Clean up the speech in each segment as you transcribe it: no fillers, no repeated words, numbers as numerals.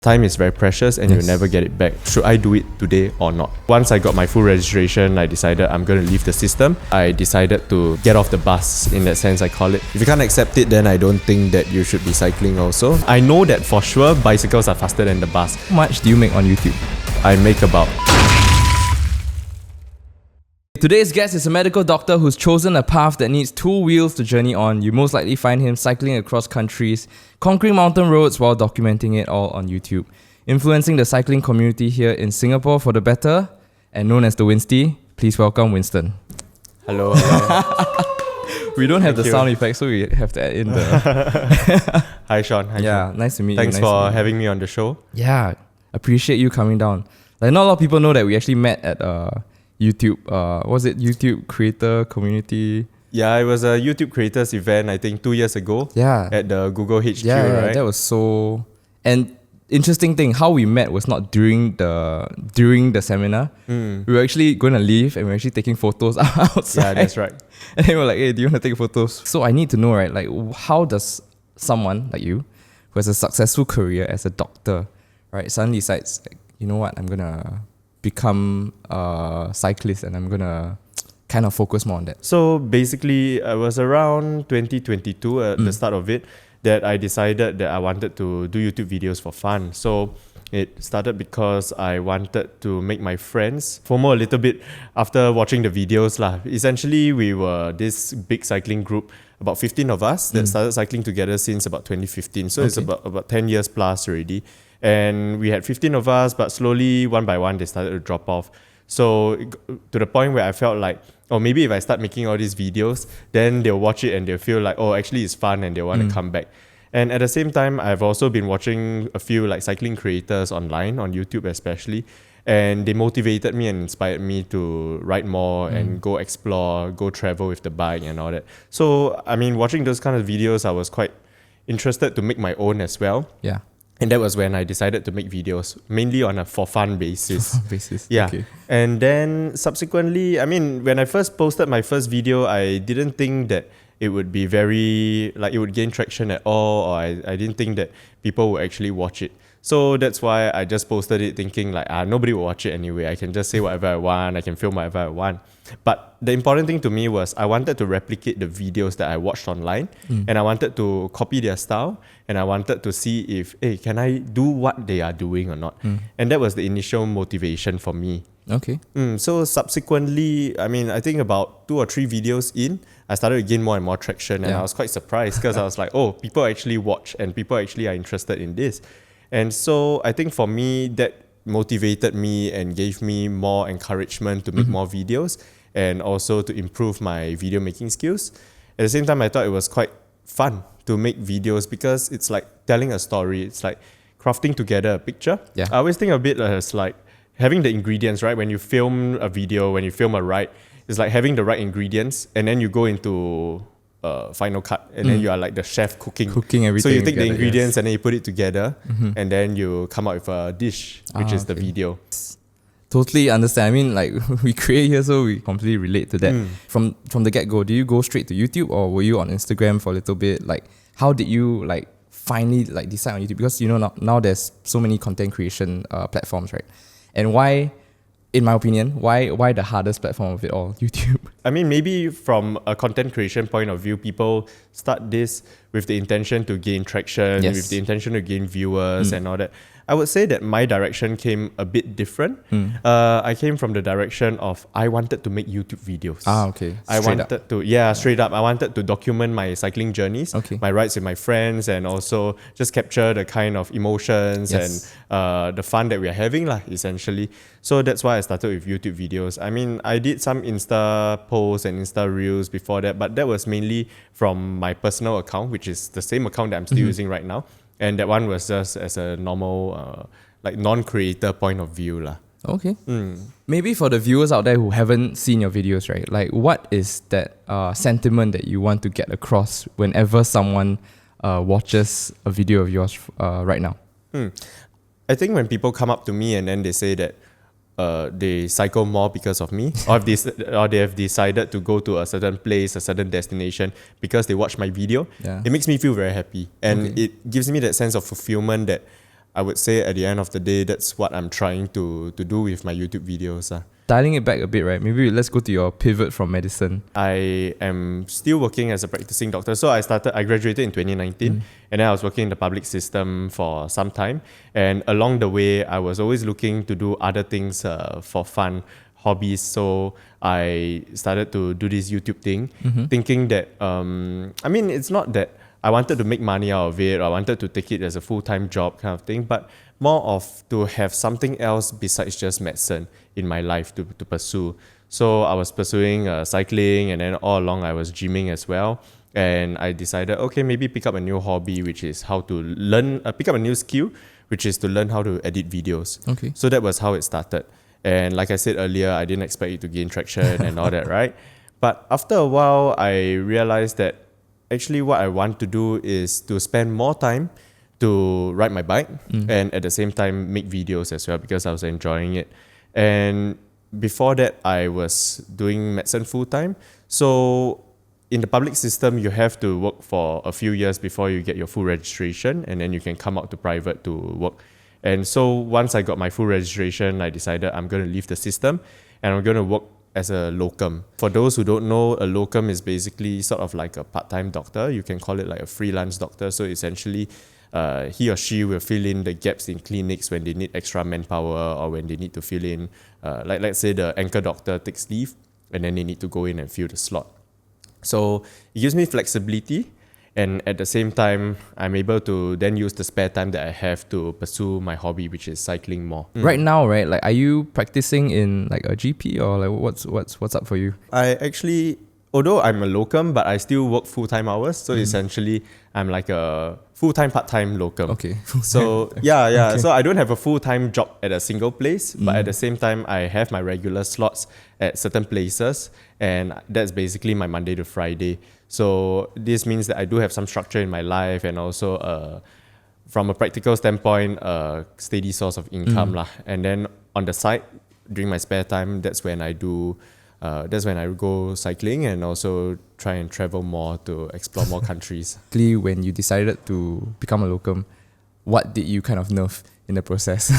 Time is very precious and you'll never get it back. Should I do it today or not? Once I got my full registration, I decided I'm going to leave the system. I decided to get off the bus, in that sense I call it. If you can't accept it, then I don't think that you should be cycling also. I know that for sure bicycles are faster than the bus. How much do you make on YouTube? I make about... Today's guest is a medical doctor who's chosen a path that needs two wheels to journey on. You most likely find him cycling across countries, conquering mountain roads while documenting it all on YouTube. Influencing the cycling community here in Singapore for the better, and known as the Winsty, please welcome Winston. Hello. We don't have the sound effects, so we have to add in the... Hi Sean. Hi, yeah, Sean. nice to meet Thanks you. for having me on the show. Yeah, appreciate you coming down. Like, not a lot of people know that we actually met at YouTube, was it YouTube Creator Community? Yeah, it was a YouTube Creators event, I think 2 years ago. Yeah. At the Google HQ, yeah, right? That was so... And interesting thing, how we met was not during the seminar. We were actually going to leave and we were actually taking photos outside. Yeah, that's right. And they were like, hey, do you want to take photos? So I need to know, right, like how does someone like you, who has a successful career as a doctor, right, suddenly decides, like, you know what, I'm going to become a cyclist and I'm going to kind of focus more on that? So basically, it was around 2022 at the start of it that I decided that I wanted to do YouTube videos for fun. So it started because I wanted to make my friends FOMO a little bit after watching the videos lah. Essentially, we were this big cycling group, about 15 of us that started cycling together since about 2015. So it's about 10 years plus already. And we had 15 of us, but slowly, one by one, they started to drop off. So to the point where I felt like, oh, maybe if I start making all these videos, then they'll watch it and they'll feel like, oh, actually it's fun and they want to come back. And at the same time, I've also been watching a few like cycling creators online, on YouTube especially, and they motivated me and inspired me to ride more and go explore, go travel with the bike and all that. So, I mean, watching those kind of videos, I was quite interested to make my own as well. Yeah. And that was when I decided to make videos, mainly on a for fun basis. Yeah. Okay. And then subsequently, I mean, when I first posted my first video, I didn't think that it would be very, like it would gain traction at all, or I didn't think that people would actually watch it. So that's why I just posted it thinking like, nobody will watch it anyway. I can just say whatever I want. I can film whatever I want. But the important thing to me was I wanted to replicate the videos that I watched online and I wanted to copy their style and I wanted to see if, hey, can I do what they are doing or not? And that was the initial motivation for me. Okay. So subsequently, I mean, I think about 2 or 3 videos in, I started to gain more and more traction and I was quite surprised because I was like, oh, people actually watch and people actually are interested in this. And so I think for me, that motivated me and gave me more encouragement to make more videos and also to improve my video making skills. At the same time, I thought it was quite fun to make videos because it's like telling a story. It's like crafting together a picture. Yeah. I always think of it as like having the ingredients, right? When you film a video, when you film a ride, it's like having the right ingredients and then you go into final cut and then you are like the chef cooking everything. So you take together, the ingredients and then you put it together and then you come out with a dish, which is the video. Totally understand. I mean, like we create here, so we completely relate to that. From the get-go, do you go straight to YouTube or were you on Instagram for a little bit? Like, how did you like finally like decide on YouTube? Because you know now there's so many content creation platforms, right? And why, in my opinion, why the hardest platform of it all, YouTube? I mean, maybe from a content creation point of view, people start this with the intention to gain traction, with the intention to gain viewers and all that. I would say that my direction came a bit different. I came from the direction of I wanted to make YouTube videos. Okay. Straight up. I wanted to document my cycling journeys, my rides with my friends, and also just capture the kind of emotions and the fun that we are having, essentially. So that's why I started with YouTube videos. I mean, I did some Insta posts and Insta reels before that, but that was mainly from my personal account, which is the same account that I'm still using right now. And that one was just as a normal, like non-creator point of view. Okay. Maybe for the viewers out there who haven't seen your videos, right? Like what is that sentiment that you want to get across whenever someone watches a video of yours right now? I think when people come up to me and then they say that they cycle more because of me, or they have decided to go to a certain place, a certain destination because they watch my video, it makes me feel very happy. And it gives me that sense of fulfillment that I would say at the end of the day, that's what I'm trying to do with my YouTube videos. Dialing it back a bit, right? Maybe let's go to your pivot from medicine. I am still working as a practicing doctor. So I graduated in 2019, and then I was working in the public system for some time. And along the way, I was always looking to do other things for fun, hobbies. So I started to do this YouTube thing, thinking that, it's not that I wanted to make money out of it, or I wanted to take it as a full-time job kind of thing, but more of to have something else besides just medicine in my life to pursue. So I was pursuing cycling, and then all along I was gymming as well. And I decided, okay, maybe pick up a new hobby, which is how to pick up a new skill, which is to learn how to edit videos. Okay. So that was how it started. And like I said earlier, I didn't expect it to gain traction and all that, right? But after a while, I realized that actually what I want to do is to spend more time to ride my bike and at the same time make videos as well, because I was enjoying it. And before that, I was doing medicine full time. So in the public system, you have to work for a few years before you get your full registration, and then you can come out to private to work. And so once I got my full registration, I decided I'm going to leave the system and I'm going to work as a locum. For those who don't know, a locum is basically sort of like a part-time doctor. You can call it like a freelance doctor. So essentially, he or she will fill in the gaps in clinics when they need extra manpower, or when they need to fill in, like let's say the anchor doctor takes leave and then they need to go in and fill the slot. So it gives me flexibility, and at the same time, I'm able to then use the spare time that I have to pursue my hobby, which is cycling more. Right now, right? Like, are you practicing in like a GP, or like what's up for you? I actually, although I'm a locum, but I still work full-time hours. So essentially, I'm like a full-time, part-time locum. Okay. So yeah. Okay. So I don't have a full-time job at a single place, but at the same time, I have my regular slots at certain places, and that's basically my Monday to Friday. So this means that I do have some structure in my life, and also from a practical standpoint, a steady source of income lah. And then on the side, during my spare time, that's when I go cycling and also try and travel more to explore more countries. When you decided to become a locum, what did you kind of nerve in the process?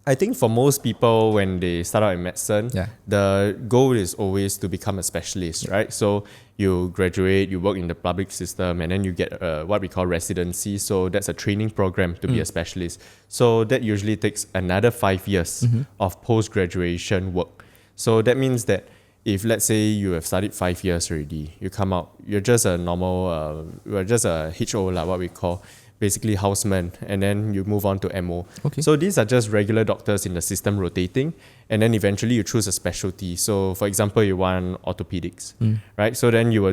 I think for most people, when they start out in medicine, the goal is always to become a specialist, right? So you graduate, you work in the public system, and then you get what we call residency. So that's a training program to be a specialist. So that usually takes another 5 years of post-graduation work. So that means that if let's say you have studied 5 years already, you come out, you're just a normal, you're just a HO, like what we call, basically houseman, and then you move on to MO. Okay. So these are just regular doctors in the system rotating, and then eventually you choose a specialty. So for example, you want orthopedics, right? So then you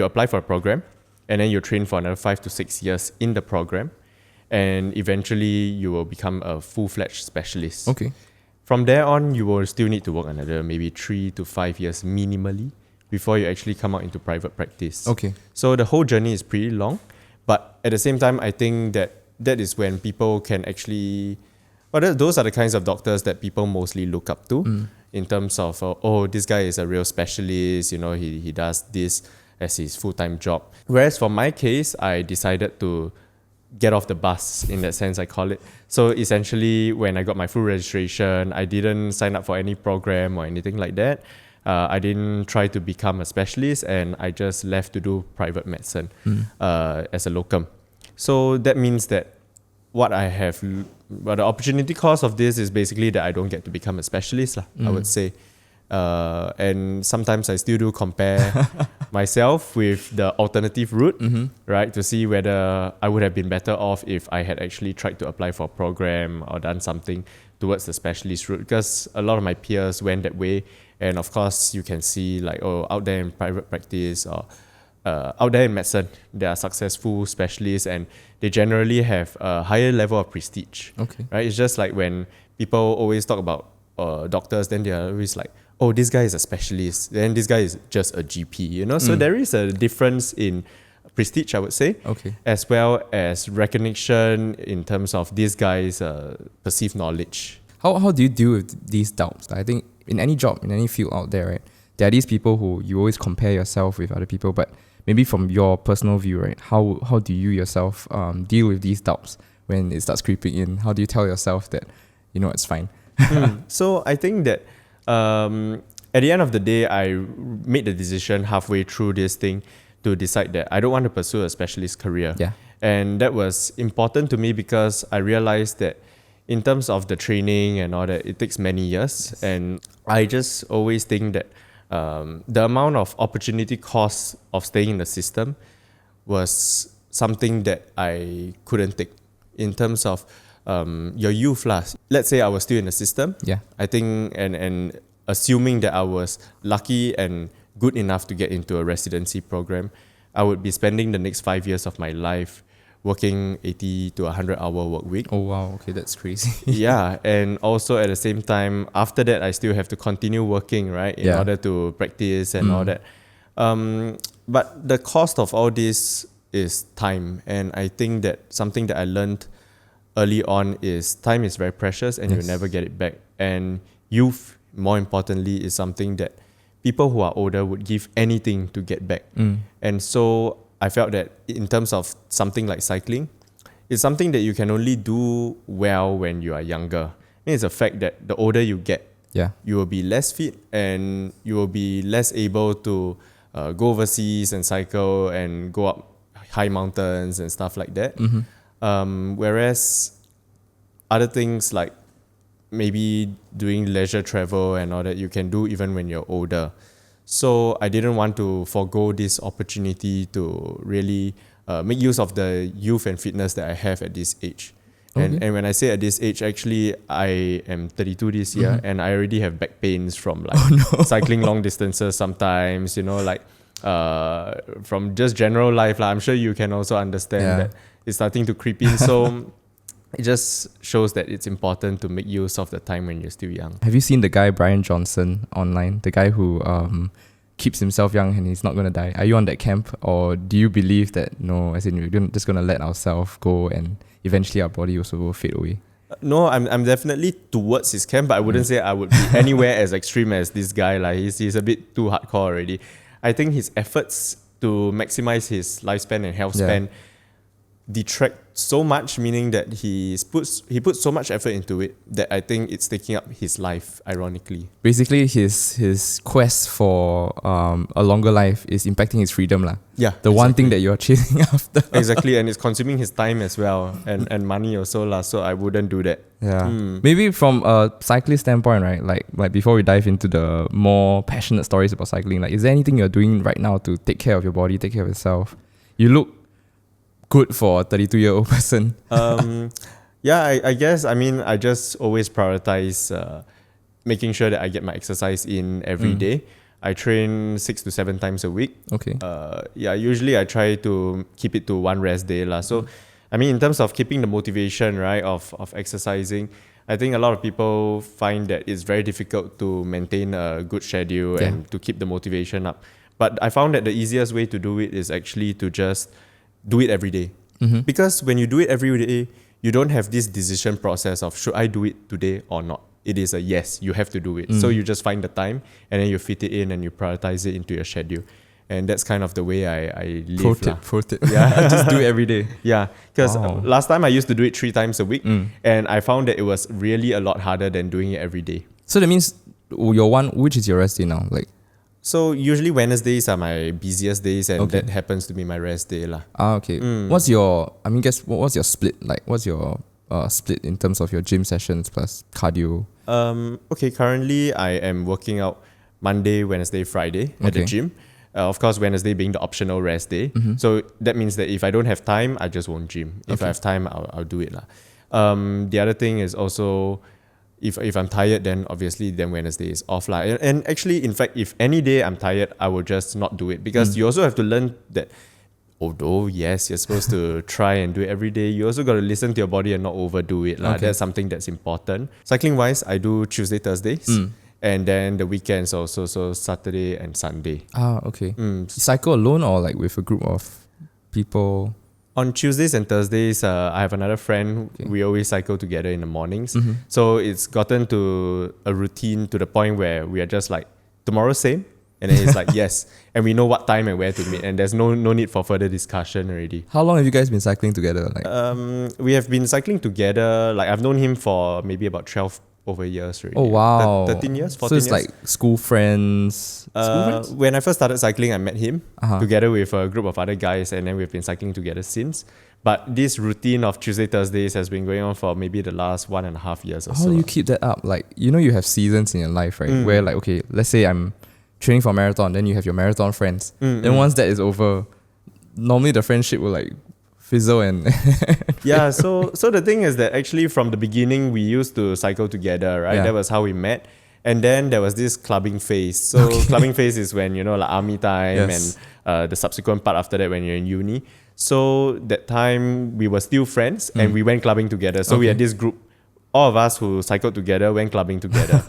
apply for a program, and then you train for another 5 to 6 years in the program, and eventually you will become a full-fledged specialist. Okay. From there on, you will still need to work another maybe 3 to 5 years minimally before you actually come out into private practice. Okay. So the whole journey is pretty long. But at the same time, I think that is when people can actually... those are the kinds of doctors that people mostly look up to in terms of, this guy is a real specialist, he does this as his full-time job. Whereas for my case, I decided to get off the bus, in that sense, I call it. So essentially, when I got my full registration, I didn't sign up for any program or anything like that. I didn't try to become a specialist, and I just left to do private medicine as a locum. So that means that the opportunity cost of this is basically that I don't get to become a specialist, I would say. And sometimes I still do compare myself with the alternative route, right? To see whether I would have been better off if I had actually tried to apply for a program or done something towards the specialist route, because a lot of my peers went that way. And of course, you can see out there in private practice or out there in medicine, there are successful specialists, and they generally have a higher level of prestige. Okay. Right? It's just like when people always talk about doctors, then they are always like, oh, this guy is a specialist, then this guy is just a GP, So there is a difference in prestige, I would say, as well as recognition in terms of this guy's perceived knowledge. How do you deal with these doubts? I think in any job, in any field out there, right, there are these people who you always compare yourself with other people, but maybe from your personal view, right, how do you yourself deal with these doubts when it starts creeping in? How do you tell yourself that, it's fine? So I think that at the end of the day, I made the decision halfway through this thing to decide that I don't want to pursue a specialist career. Yeah. And that was important to me because I realized that in terms of the training and all that, it takes many years. Yes. And I just always think that the amount of opportunity cost of staying in the system was something that I couldn't take in terms of your youth last. Let's say I was still in the system. Yeah. I think and assuming that I was lucky and good enough to get into a residency program, I would be spending the next 5 years of my life working 80 to 100-hour work week. Oh wow, okay, that's crazy. Yeah, and also at the same time, after that, I still have to continue working, right, in order to practice and all that. But the cost of all this is time, and I think that something that I learned early on is time is very precious and you'll never get it back. And youth, more importantly, is something that people who are older would give anything to get back. And so I felt that in terms of something like cycling, it's something that you can only do well when you are younger. And it's a fact that the older you get, you will be less fit and you will be less able to go overseas and cycle and go up high mountains and stuff like that. Whereas other things like maybe doing leisure travel and all that you can do even when you're older. So I didn't want to forego this opportunity to really make use of the youth and fitness that I have at this age. And when I say at this age, actually I am 32 this year and I already have back pains from like cycling long distances sometimes, like from just general life. I'm sure you can also understand that it's starting to creep in. So it just shows that it's important to make use of the time when you're still young. Have you seen the guy Brian Johnson online? The guy who keeps himself young and he's not going to die. Are you on that camp? Or do you believe that, no, as in we're just going to let ourselves go and eventually our body also will fade away? No, I'm definitely towards his camp, but I wouldn't say I would be anywhere as extreme as this guy. Like he's a bit too hardcore already. I think his efforts to maximize his lifespan and health span detract so much, meaning that he puts so much effort into it that I think it's taking up his life, ironically. Basically, his quest for a longer life is impacting his freedom lah. Yeah, the one thing that you're chasing after. Exactly, and it's consuming his time as well and money also lah. So I wouldn't do that. Yeah, maybe from a cyclist standpoint, right? Like before we dive into the more passionate stories about cycling, like is there anything you're doing right now to take care of your body, take care of yourself? You look good for a 32-year-old person. I guess. I mean, I just always prioritize making sure that I get my exercise in every day. I train 6 to 7 times a week. Okay. Usually I try to keep it to one rest day lah. So, I mean, in terms of keeping the motivation, right, of exercising, I think a lot of people find that it's very difficult to maintain a good schedule and to keep the motivation up. But I found that the easiest way to do it is actually to just do it every day. Because when you do it every day, you don't have this decision process of should I do it today or not. It is a yes, you have to do it. So you just find the time and then you fit it in and you prioritize it into your schedule. And that's kind of the way I live. Pro tip. Yeah, Just do it every day. Yeah, because last time I used to do it 3 times a week and I found that it was really a lot harder than doing it every day. So that means which is your rest day now? So usually Wednesdays are my busiest days and that happens to be my rest day lah. Okay. What's your split like? What's your split in terms of your gym sessions plus cardio? Currently I am working out Monday, Wednesday, Friday at the gym. Of course, Wednesday being the optional rest day. So that means that if I don't have time, I just won't gym. If I have time, I'll do it lah. The other thing is also, if I'm tired, then obviously Wednesday is off lah. And actually, in fact, if any day I'm tired, I will just not do it because you also have to learn that although yes, you're supposed to try and do it every day, you also got to listen to your body and not overdo it lah. That's something that's important. Cycling wise, I do Tuesday, Thursdays. And then the weekends also, so Saturday and Sunday. Okay. You cycle alone or like with a group of people? On Tuesdays and Thursdays, I have another friend. We always cycle together in the mornings. So it's gotten to a routine to the point where we are just like, tomorrow same, And then he's like, yes. And we know what time and where to meet. And there's no need for further discussion already. How long have you guys been cycling together? We have been cycling together. Like I've known him for maybe about 12 over years already. Oh, wow. 13 years, 14 so it's years. like school friends? When I first started cycling, I met him together with a group of other guys. And then we've been cycling together since. But this routine of Tuesday, Thursdays has been going on for maybe the last 1.5 years or so. How do you keep that up? Like, you know, you have seasons in your life, right? Where like, okay, let's say I'm training for marathon, then you have your marathon friends. Then once that is over, normally the friendship will like fizzle and yeah, so the thing is that actually from the beginning we used to cycle together, right? Yeah. That was how we met. And then there was this clubbing phase. So clubbing phase is when, you know, like army time and the subsequent part after that when you're in uni. So that time we were still friends and we went clubbing together. So we had this group, all of us who cycled together went clubbing together.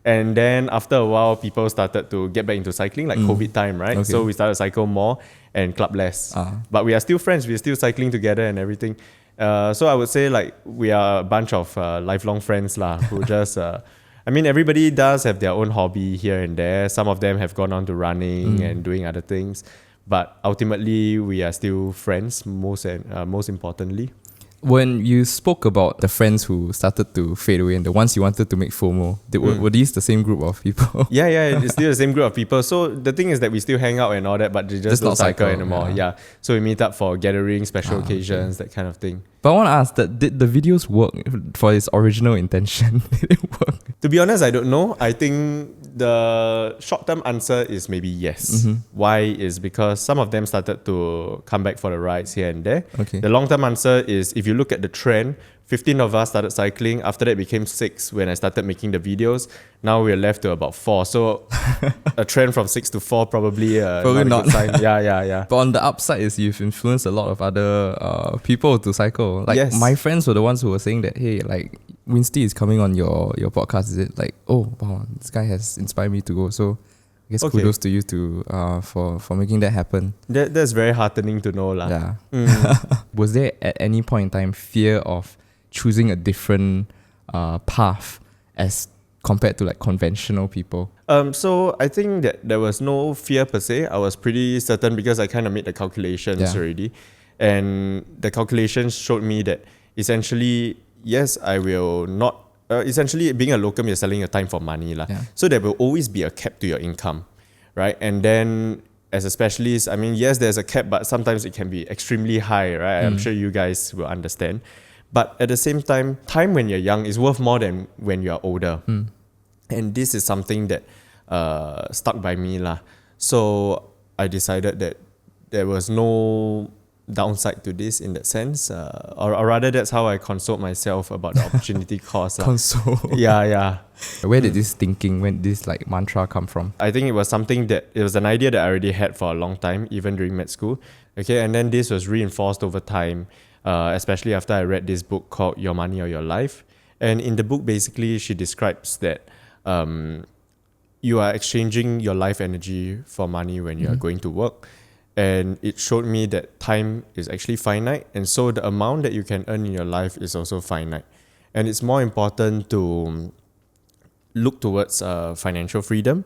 And then after a while, people started to get back into cycling, like COVID time, right? So we started to cycle more and club less. But we are still friends. We're still cycling together and everything. So I would say like we are a bunch of lifelong friends lah, who just... I mean, everybody does have their own hobby here and there. Some of them have gone on to running and doing other things. But ultimately, we are still friends, most importantly. When you spoke about the friends who started to fade away and the ones you wanted to make FOMO, were these the same group of people? Yeah, it's still the same group of people. So the thing is that we still hang out and all that, but they just don't cycle anymore. Yeah. So we meet up for gatherings, special occasions, that kind of thing. But I want to ask, did the videos work for its original intention? Did it work? To be honest, I don't know. I think the short-term answer is maybe yes. Why is because some of them started to come back for the rides here and there. Okay. The long-term answer is if you look at the trend, 15 of us started cycling. After that, it became 6 when I started making the videos. Now we're left to about 4. So a trend from 6 to 4 probably not a good sign. Yeah. But on the upside is you've influenced a lot of other people to cycle. Like my friends were the ones who were saying that, hey, like Winsty is coming on your podcast. Is it like, oh wow, this guy has inspired me to go. So I guess kudos to you for making that happen. That's very heartening to know lah. Yeah. Was there at any point in time fear of choosing a different path as compared to like conventional people? So I think that there was no fear per se. I was pretty certain because I kind of made the calculations already. And the calculations showed me that essentially, yes, I will not... essentially, being a locum, you're selling your time for money. So there will always be a cap to your income, right? And then as a specialist, I mean, yes, there's a cap, but sometimes it can be extremely high, right? I'm sure you guys will understand. But at the same time when you're young is worth more than when you're older. And this is something that stuck by me lah. So I decided that there was no downside to this in that sense. Or rather, that's how I consoled myself about the opportunity cost. Console. Yeah. Where did this thinking, when this like mantra come from? I think it was an idea that I already had for a long time, even during med school. Okay, and then this was reinforced over time. Especially after I read this book called Your Money or Your Life. And in the book, basically, she describes that you are exchanging your life energy for money when you are going to work. And it showed me that time is actually finite. And so the amount that you can earn in your life is also finite. And it's more important to look towards financial freedom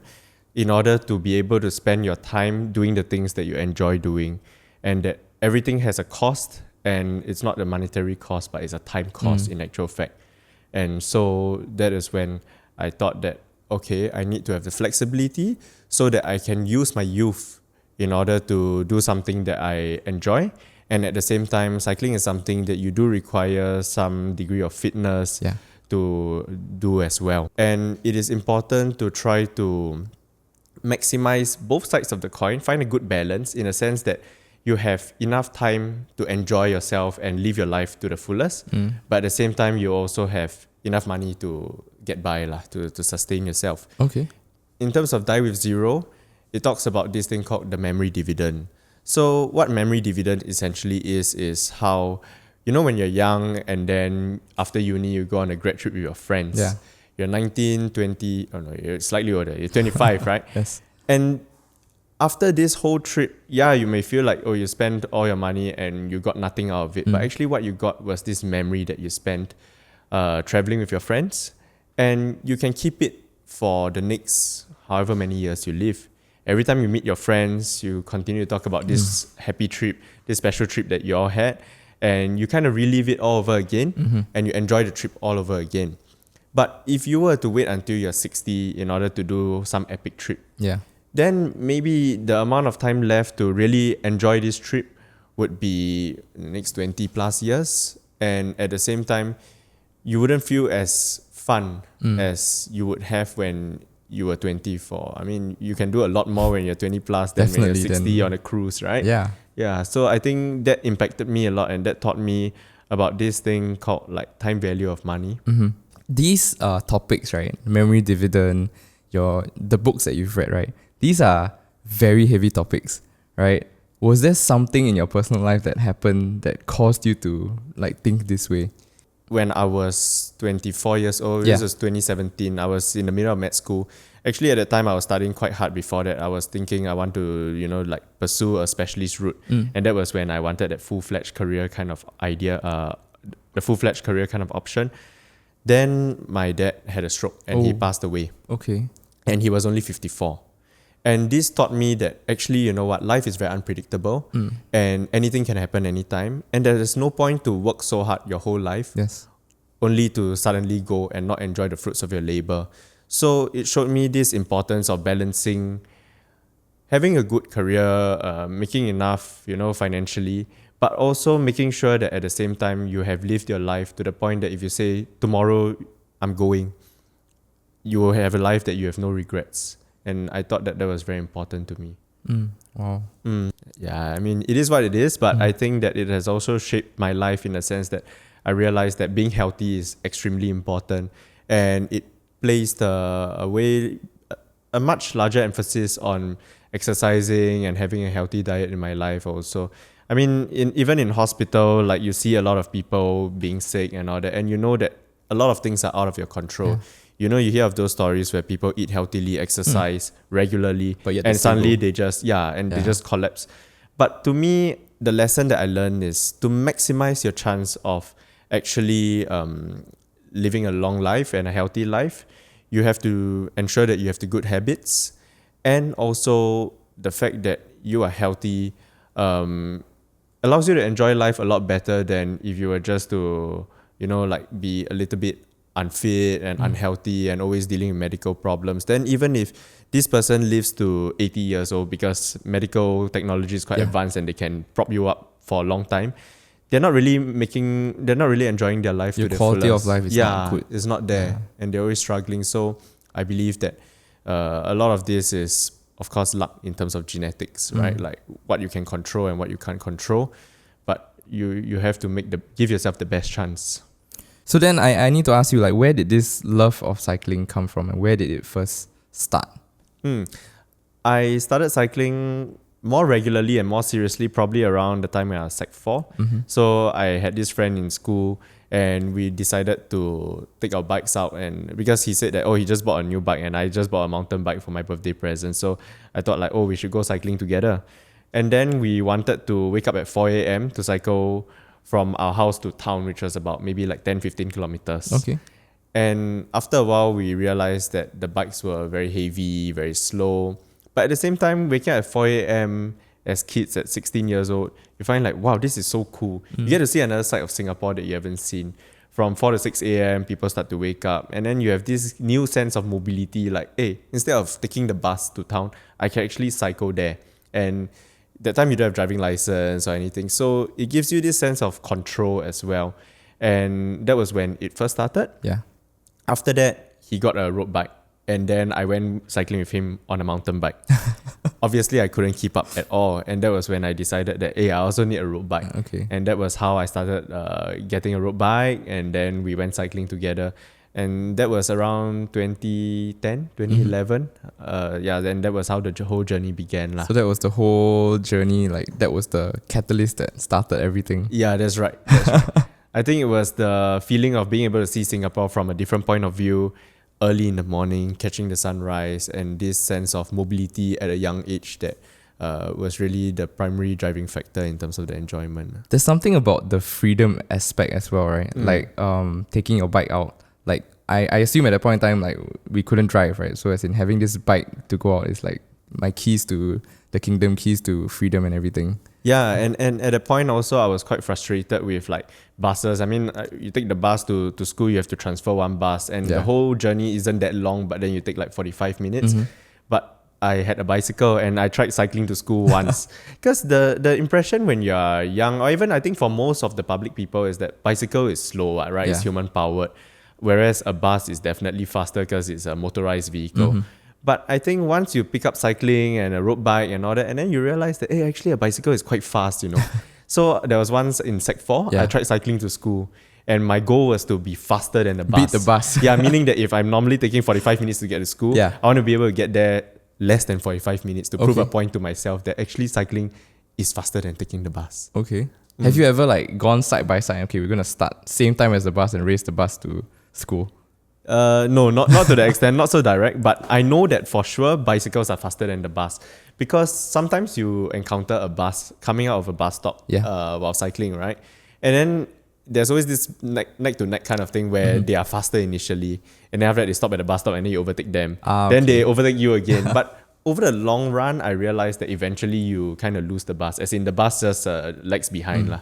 in order to be able to spend your time doing the things that you enjoy doing. And that everything has a cost. And it's not a monetary cost, but it's a time cost in actual fact. And so that is when I thought that, okay, I need to have the flexibility so that I can use my youth in order to do something that I enjoy. And at the same time, cycling is something that you do require some degree of fitness to do as well. And it is important to try to maximize both sides of the coin, find a good balance in a sense that you have enough time to enjoy yourself and live your life to the fullest. But at the same time, you also have enough money to get by, to sustain yourself. Okay. In terms of Die With Zero, it talks about this thing called the memory dividend. So what memory dividend essentially is how, you know, when you're young and then after uni, you go on a grad trip with your friends. Yeah. You're 19, 20, oh no, you're slightly older. You're 25, right? Yes. And after this whole trip, you may feel like, oh, you spent all your money and you got nothing out of it. But actually what you got was this memory that you spent traveling with your friends. And you can keep it for the next however many years you live. every time you meet your friends, you continue to talk about this happy trip, this special trip that you all had, and you kind of relive it all over again, and you enjoy the trip all over again. But if you were to wait until you're 60 in order to do some epic trip, then maybe the amount of time left to really enjoy this trip would be the next 20 plus years. And at the same time, you wouldn't feel as fun as you would have when you were 24. I mean, you can do a lot more when you're 20 plus than when you're 60 on a cruise, right? Yeah. So I think that impacted me a lot, and that taught me about this thing called like time value of money. These topics, right? Memory dividend, the books that you've read, right? These are very heavy topics, right? Was there something in your personal life that happened that caused you to like think this way? When I was 24 years old, this was 2017, I was in the middle of med school. Actually, at the time, I was studying quite hard before that. I was thinking I want to, pursue a specialist route. And that was when I wanted that full-fledged career kind of idea, the full-fledged career kind of option. Then my dad had a stroke and he passed away. Okay. And he was only 54. And this taught me that actually, you know what, life is very unpredictable and anything can happen anytime. And there is no point to work so hard your whole life only to suddenly go and not enjoy the fruits of your labor. So it showed me this importance of balancing having a good career, making enough, financially, but also making sure that at the same time you have lived your life to the point that if you say, tomorrow I'm going, you will have a life that you have no regrets. And I thought that was very important to me. Wow. Yeah, I mean, it is what it is, but I think that it has also shaped my life in a sense that I realized that being healthy is extremely important, and it placed a much larger emphasis on exercising and having a healthy diet in my life also. I mean, even in hospital, like you see a lot of people being sick and all that, and you know that a lot of things are out of your control. You hear of those stories where people eat healthily, exercise regularly, and suddenly they just they just collapse. But to me, the lesson that I learned is to maximize your chance of actually living a long life and a healthy life. You have to ensure that you have the good habits, and also the fact that you are healthy allows you to enjoy life a lot better than if you were just to be a little bit unfit and unhealthy and always dealing with medical problems. Then even if this person lives to 80 years old, because medical technology is quite advanced and they can prop you up for a long time, they're not really enjoying their life to the fullest. Your quality of life is not good. It's not there, and they're always struggling. So I believe that a lot of this is, of course, luck in terms of genetics, right? Like what you can control and what you can't control, but you have to give yourself the best chance. So then I need to ask you, like, where did this love of cycling come from, and where did it first start? I started cycling more regularly and more seriously probably around the time when I was Sec 4. So I had this friend in school, and we decided to take our bikes out, and because he said that, he just bought a new bike and I just bought a mountain bike for my birthday present. So I thought like, we should go cycling together. And then we wanted to wake up at 4 a.m. to cycle from our house to town, which was about maybe like 10-15 kilometers. Okay. And after a while, we realized that the bikes were very heavy, very slow. But at the same time, waking up at 4 a.m. as kids at 16 years old, you find like, wow, this is so cool. You get to see another side of Singapore that you haven't seen. From 4 to 6 a.m., people start to wake up. And then you have this new sense of mobility, like, hey, instead of taking the bus to town, I can actually cycle there. And that time you don't have driving license or anything. So it gives you this sense of control as well. And that was when it first started. Yeah. After that, he got a road bike. And then I went cycling with him on a mountain bike. Obviously, I couldn't keep up at all. And that was when I decided that, I also need a road bike. Okay. And that was how I started getting a road bike. And then we went cycling together. And that was around 2010, 2011. Then that was how the whole journey began. So that was the whole journey, like that was the catalyst that started everything. Yeah, that's right. I think it was the feeling of being able to see Singapore from a different point of view, early in the morning, catching the sunrise, and this sense of mobility at a young age that was really the primary driving factor in terms of the enjoyment. There's something about the freedom aspect as well, right? Like taking your bike out. Like I assume at that point in time, like we couldn't drive, right? So as in having this bike to go out is like my keys to the kingdom, keys to freedom and everything. Yeah, and at a point also I was quite frustrated with like buses. I mean, you take the bus to school, you have to transfer one bus, and the whole journey isn't that long, but then you take like 45 minutes. But I had a bicycle and I tried cycling to school once. Because the impression when you're young, or even I think for most of the public people, is that bicycle is slow, right? It's human powered. Whereas a bus is definitely faster because it's a motorized vehicle. But I think once you pick up cycling and a road bike and all that, and then you realize that, hey, actually a bicycle is quite fast, you know. So there was once in Sec 4, I tried cycling to school. And my goal was to be faster than the bus. Beat the bus. Yeah, meaning that if I'm normally taking 45 minutes to get to school, I want to be able to get there less than 45 minutes to prove a point to myself that actually cycling is faster than taking the bus. Okay. Have you ever like gone side by side? Okay, we're going to start same time as the bus and race the bus to school. No, not to the extent, not so direct, but I know that for sure bicycles are faster than the bus, because sometimes you encounter a bus coming out of a bus stop while cycling, right? And then there's always this neck to neck kind of thing where they are faster initially, and then after that they stop at the bus stop and then you overtake them. Then they overtake you again. But over the long run, I realized that eventually you kind of lose the bus, as in the bus just lags behind lah.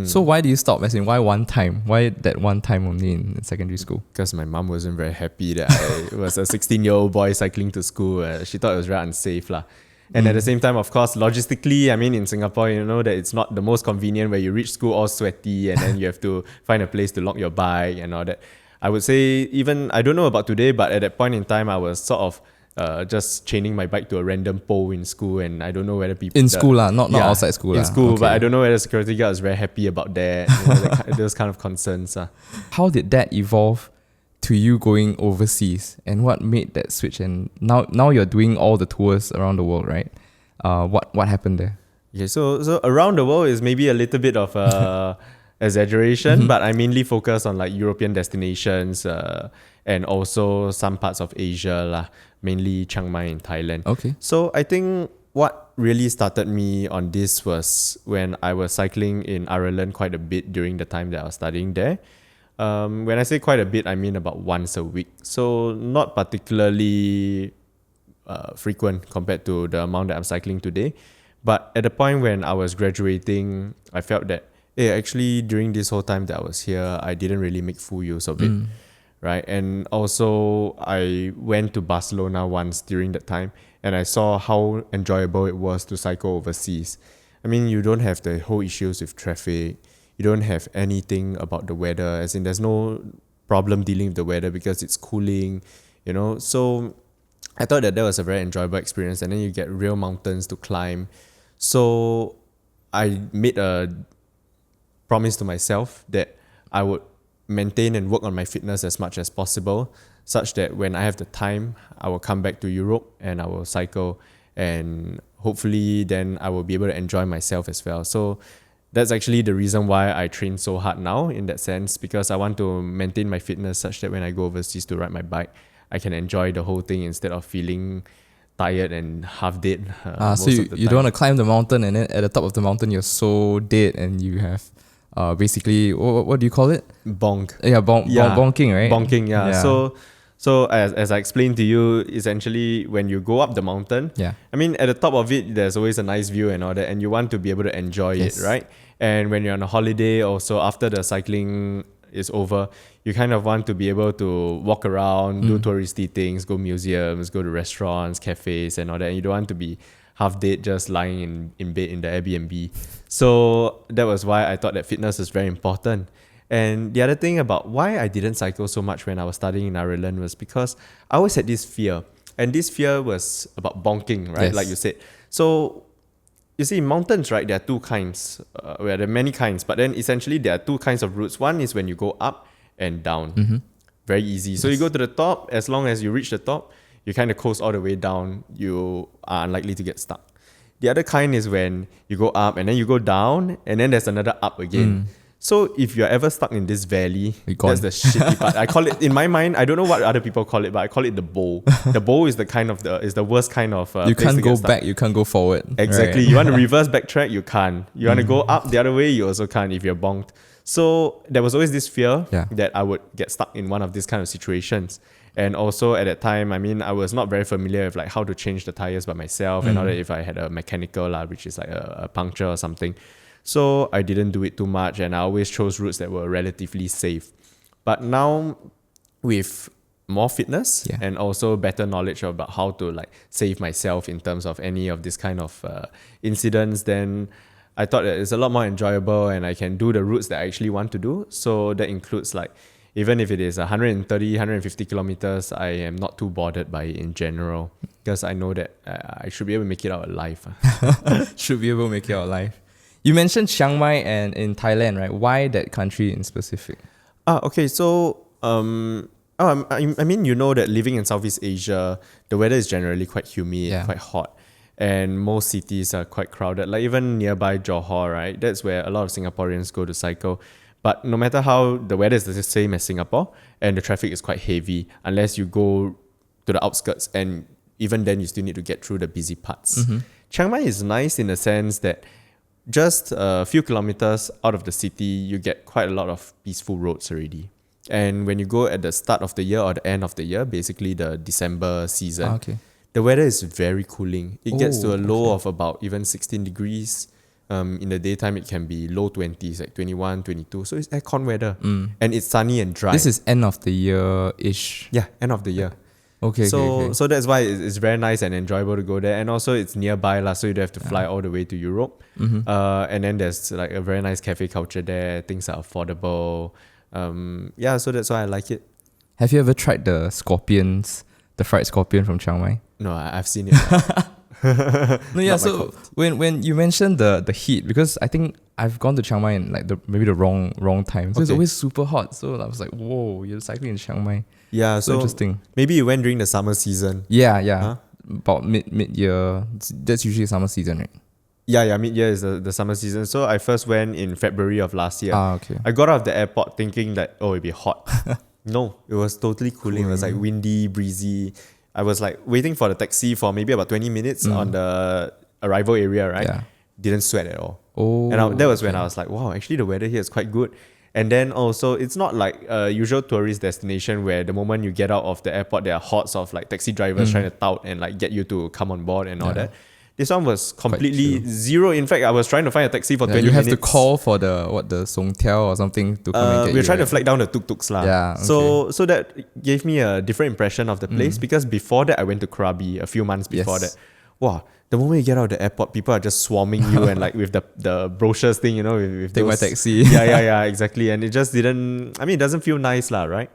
So why do you stop? As in, why one time? Why that one time only in secondary school? Because my mom wasn't very happy that I was a 16-year-old boy cycling to school. She thought it was very unsafe lah. And at the same time, of course, logistically, I mean, in Singapore, you know that it's not the most convenient where you reach school all sweaty and then you have to find a place to lock your bike and all that. I would say even, I don't know about today, but at that point in time, I was sort of just chaining my bike to a random pole in school, and I don't know whether people... In school lah, not outside school in school, but I don't know whether the security guard was very happy about that. You know, those kind of concerns. How did that evolve to you going overseas, and what made that switch? And now you're doing all the tours around the world, right? What happened there? Yeah, so around the world is maybe a little bit of exaggeration, but I mainly focus on like European destinations and also some parts of Asia lah, mainly Chiang Mai in Thailand. Okay. So I think what really started me on this was when I was cycling in Ireland quite a bit during the time that I was studying there. When I say quite a bit, I mean about once a week. So not particularly frequent compared to the amount that I'm cycling today. But at the point when I was graduating, I felt that, hey, actually during this whole time that I was here, I didn't really make full use of it. Right? And also I went to Barcelona once during that time, and I saw how enjoyable it was to cycle overseas. I mean, you don't have the whole issues with traffic. You don't have anything about the weather, as in there's no problem dealing with the weather because it's cooling, you know. So I thought that was a very enjoyable experience, and then you get real mountains to climb. So I made a promise to myself that I would maintain and work on my fitness as much as possible, such that when I have the time, I will come back to Europe and I will cycle, and hopefully then I will be able to enjoy myself as well. So that's actually the reason why I train so hard now in that sense, because I want to maintain my fitness such that when I go overseas to ride my bike, I can enjoy the whole thing instead of feeling tired and half dead. So you don't want to climb the mountain and then at the top of the mountain you're so dead and you have basically, what do you call it? Bonk. Bonking, right? Bonking, yeah. So as I explained to you, essentially when you go up the mountain, I mean at the top of it there's always a nice view and all that, and you want to be able to enjoy it, right? And when you're on a holiday also, after the cycling is over, you kind of want to be able to walk around, do touristy things, go museums, go to restaurants, cafes and all that, and you don't want to be half dead just lying in bed in the Airbnb. So that was why I thought that fitness is very important. And the other thing about why I didn't cycle so much when I was studying in Ireland was because I always had this fear. And this fear was about bonking, right? Yes. Like you said. So you see, in mountains, right, there are two kinds. There are many kinds, but then essentially there are two kinds of routes. One is when you go up and down. Very easy. So you go to the top, as long as you reach the top, you kind of coast all the way down, you are unlikely to get stuck. The other kind is when you go up and then you go down and then there's another up again. So if you're ever stuck in this valley, that's the shitty part. I call it, in my mind, I don't know what other people call it, but I call it the bowl. The bowl is the worst kind of you can't go back, you can't go forward. Exactly. Right. You want to reverse backtrack, you can't. You want to go up the other way, you also can't if you're bonked. So there was always this fear Yeah. that I would get stuck in one of these kind of situations. And also at that time, I mean, I was not very familiar with like how to change the tires by myself and all that if I had a mechanical which is like a puncture or something. So I didn't do it too much, and I always chose routes that were relatively safe. But now with more fitness Yeah. and also better knowledge about how to like save myself in terms of any of this kind of incidents, then I thought that it's a lot more enjoyable and I can do the routes that I actually want to do. So that includes like, even if it is 130, 150 kilometers, I am not too bothered by it in general because I know that I should be able to make it out alive. Should be able to make it out alive. You mentioned Chiang Mai and in Thailand, right? Why that country in specific? Okay, so I mean, you know that living in Southeast Asia, the weather is generally quite humid, quite hot, and most cities are quite crowded. Like even nearby Johor, right? That's where a lot of Singaporeans go to cycle. But no matter how, the weather is the same as Singapore, and the traffic is quite heavy unless you go to the outskirts, and even then you still need to get through the busy parts. Chiang Mai is nice in the sense that just a few kilometers out of the city, you get quite a lot of peaceful roads already. And when you go at the start of the year or the end of the year, basically the December season, the weather is very cooling. It gets to a low of about even 16 degrees. In the daytime, it can be low 20s, like 21, 22. So it's aircon weather. And it's sunny and dry. This is end of the year-ish. Yeah, end of the year. Okay. So that's why it's very nice and enjoyable to go there. And also it's nearby, so you don't have to fly all the way to Europe. And then there's like a very nice cafe culture there. Things are affordable. So that's why I like it. Have you ever tried the scorpions, the fried scorpion from Chiang Mai? No, I've seen it. No, yeah. So when you mentioned the heat, because I think I've gone to Chiang Mai in like maybe the wrong time. So it's always super hot. So I was like, whoa, you're cycling in Chiang Mai. Yeah, so interesting. Maybe you went during the summer season. Yeah. Huh? About mid year. That's usually summer season, right? Yeah, mid-year is the summer season. So I first went in February of last year. Okay. I got out of the airport thinking that, it'd be hot. No, it was totally cooling. It was like windy, breezy. I was like waiting for the taxi for maybe about 20 minutes on the arrival area, right? Yeah. Didn't sweat at all. Oh. And that was when I was like, wow, actually the weather here is quite good. And then also, it's not like a usual tourist destination where the moment you get out of the airport, there are hordes of like taxi drivers trying to tout and like get you to come on board and all that. This one was completely zero. In fact, I was trying to find a taxi for 20 minutes. You have to call for the Songtel or something to come and get we're trying to flag down the tuk-tuks lah. Yeah, okay. So that gave me a different impression of the place because before that I went to Krabi a few months before that. Wow, the moment you get out of the airport, people are just swarming you and like with the brochures thing, with Take those, my taxi. yeah, exactly. And it just didn't. I mean, it doesn't feel nice lah, right?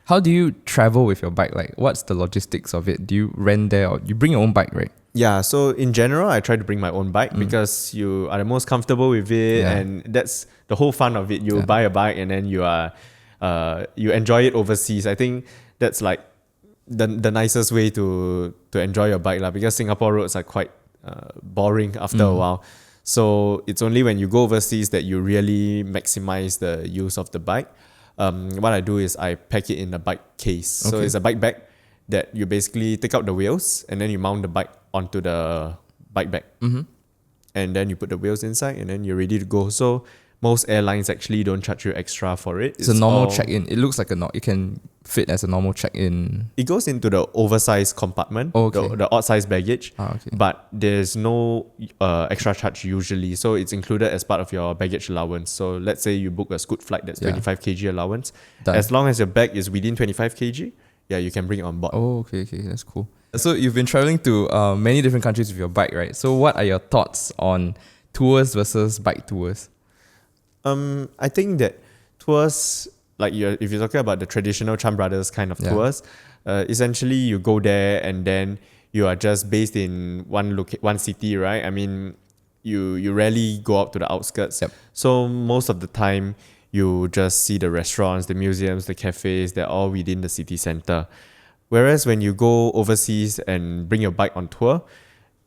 How do you travel with your bike? Like, what's the logistics of it? Do you rent there or you bring your own bike, right? Yeah, so in general, I try to bring my own bike because you are the most comfortable with it, and that's the whole fun of it. You buy a bike and then you enjoy it overseas. I think that's like the nicest way to enjoy your bike lah, because Singapore roads are quite boring after a while. So it's only when you go overseas that you really maximize the use of the bike. What I do is I pack it in a bike case. So it's a bike bag that you basically take out the wheels and then you mount the bike onto the bike bag. And then you put the wheels inside and then you're ready to go. So most airlines actually don't charge you extra for it. It's a normal check-in. It looks like it can fit as a normal check-in. It goes into the oversized compartment, the odd size baggage, but there's no extra charge usually. So it's included as part of your baggage allowance. So let's say you book a Scoot flight that's 25 kg allowance. Done. As long as your bag is within 25 kg, you can bring it on board. Oh, okay, that's cool. So you've been traveling to many different countries with your bike, right? So what are your thoughts on tours versus bike tours? I think that tours, like if you're talking about the traditional Chan Brothers kind of tours, essentially you go there and then you are just based in one city, right? I mean, you rarely go out to the outskirts. So most of the time, you just see the restaurants, the museums, the cafes, they're all within the city center. Whereas when you go overseas and bring your bike on tour,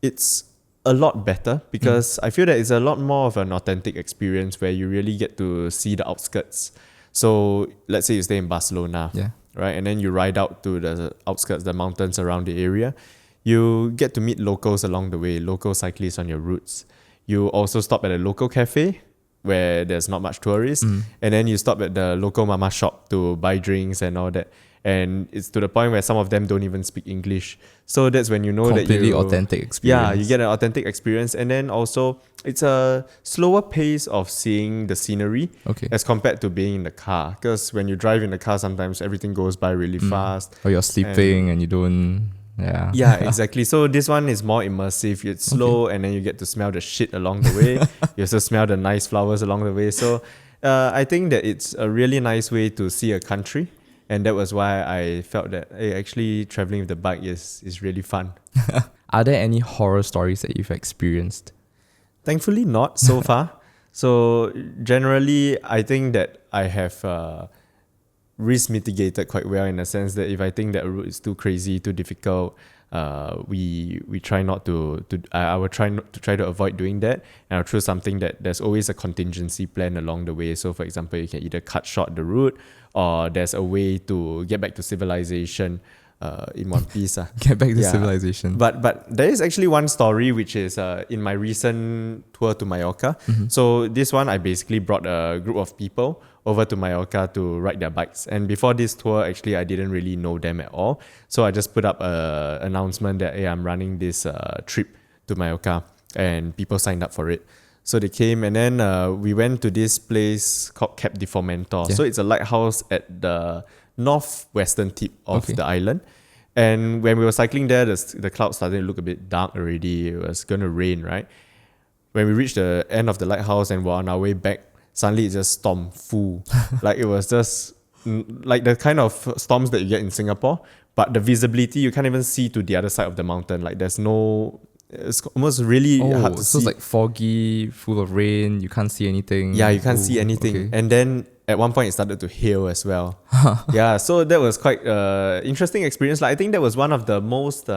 it's a lot better because I feel that it's a lot more of an authentic experience where you really get to see the outskirts. So let's say you stay in Barcelona, right? And then you ride out to the outskirts, the mountains around the area. You get to meet locals along the way, local cyclists on your routes. You also stop at a local cafe where there's not much tourists, and then you stop at the local mama shop to buy drinks and all that. And it's to the point where some of them don't even speak English. So that's when you know Completely that authentic experience. Yeah, you get an authentic experience. And then also, it's a slower pace of seeing the scenery as compared to being in the car. Because when you drive in the car, sometimes everything goes by really fast. Or you're sleeping and you don't... Yeah. Yeah, exactly. So this one is more immersive. It's slow, and then you get to smell the shit along the way. You also smell the nice flowers along the way. So I think that it's a really nice way to see a country. And that was why I felt that actually traveling with the bike is really fun. Are there any horror stories that you've experienced? Thankfully not so far. So generally, I think that I have risk mitigated quite well, in the sense that if I think that a route is too crazy, too difficult, we try not to I will try not to try to avoid doing that, and I'll choose something that there's always a contingency plan along the way. So for example, you can either cut short the route, or there's a way to get back to civilization in one piece. Get back to civilization. But there is actually one story which is in my recent tour to Mallorca. So this one, I basically brought a group of people over to Mallorca to ride their bikes. And before this tour, actually, I didn't really know them at all. So I just put up an announcement that, hey, I'm running this trip to Mallorca, and people signed up for it. So they came, and then we went to this place called Cap de Formentor. So it's a lighthouse at the northwestern tip of the island. And when we were cycling there, the clouds started to look a bit dark already. It was going to rain, right? When we reached the end of the lighthouse and were on our way back, suddenly it just stormed full. Like it was just like the kind of storms that you get in Singapore, but the visibility, you can't even see to the other side of the mountain. Like there's no... It's almost really hard to see. So it's like foggy, full of rain, you can't see anything. Yeah, you can't see anything. Okay. And then at one point it started to hail as well. Yeah, so that was quite interesting experience. Like I think that was one of the most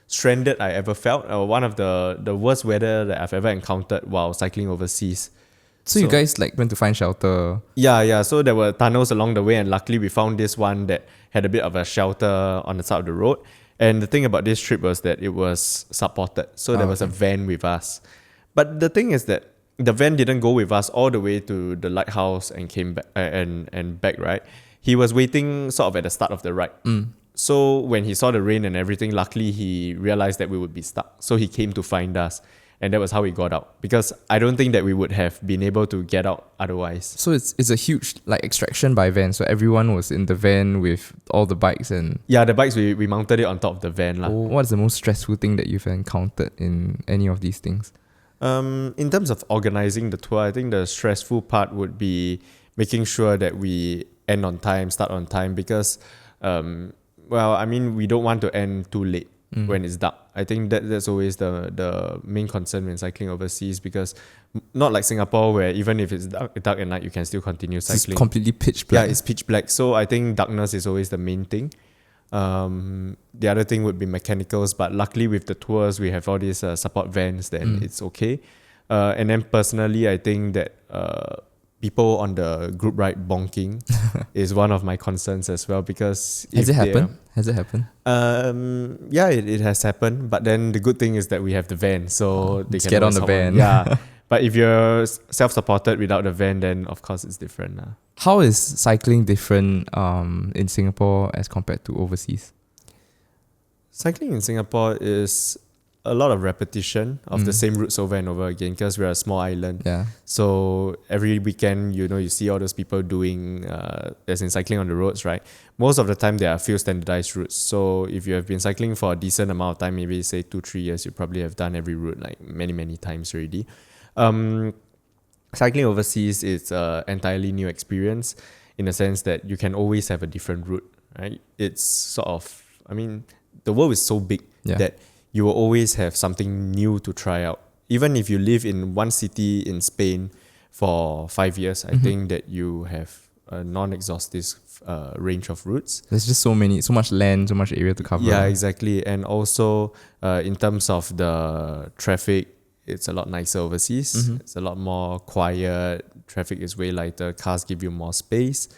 stranded I ever felt, or one of the worst weather that I've ever encountered while cycling overseas. So you guys like went to find shelter? Yeah. So there were tunnels along the way, and luckily we found this one that had a bit of a shelter on the side of the road. And the thing about this trip was that it was supported. So there was a van with us. But the thing is that the van didn't go with us all the way to the lighthouse and came back and back, right? He was waiting sort of at the start of the ride. So when he saw the rain and everything, luckily he realized that we would be stuck. So he came to find us. And that was how we got out. Because I don't think that we would have been able to get out otherwise. So it's a huge like extraction by van. So everyone was in the van with all the bikes and... Yeah, the bikes, we mounted it on top of the van. What's the most stressful thing that you've encountered in any of these things? In terms of organizing the tour, I think the stressful part would be making sure that we end on time, start on time. Because, we don't want to end too late. When it's dark. I think that's always the main concern when cycling overseas, because not like Singapore where even if it's dark at night, you can still continue cycling. It's completely pitch black. Yeah, it's pitch black. So I think darkness is always the main thing. The other thing would be mechanicals, but luckily with the tours, we have all these support vans, then it's okay. And then personally, I think that people on the group ride bonking is one of my concerns as well, because Has it happened? Yeah, it has happened. But then the good thing is that we have the van, so they can get on always the hop van. Yeah, but if you're self-supported without the van, then of course it's different. How is cycling different in Singapore as compared to overseas? Cycling in Singapore is a lot of repetition of the same routes over and over again, because we're a small island. Yeah. So every weekend, you see all those people doing, as in cycling on the roads, right? Most of the time, there are a few standardized routes. So if you have been cycling for a decent amount of time, maybe say 2-3 years, you probably have done every route like many, many times already. Cycling overseas is an entirely new experience, in the sense that you can always have a different route, right? It's sort of, the world is so big that you will always have something new to try out. Even if you live in one city in Spain for 5 years, I think that you have a non-exhaustive range of routes. There's just so much land, so much area to cover. Yeah, exactly. And also in terms of the traffic, it's a lot nicer overseas. It's a lot more quiet. Traffic is way lighter. Cars give you more space.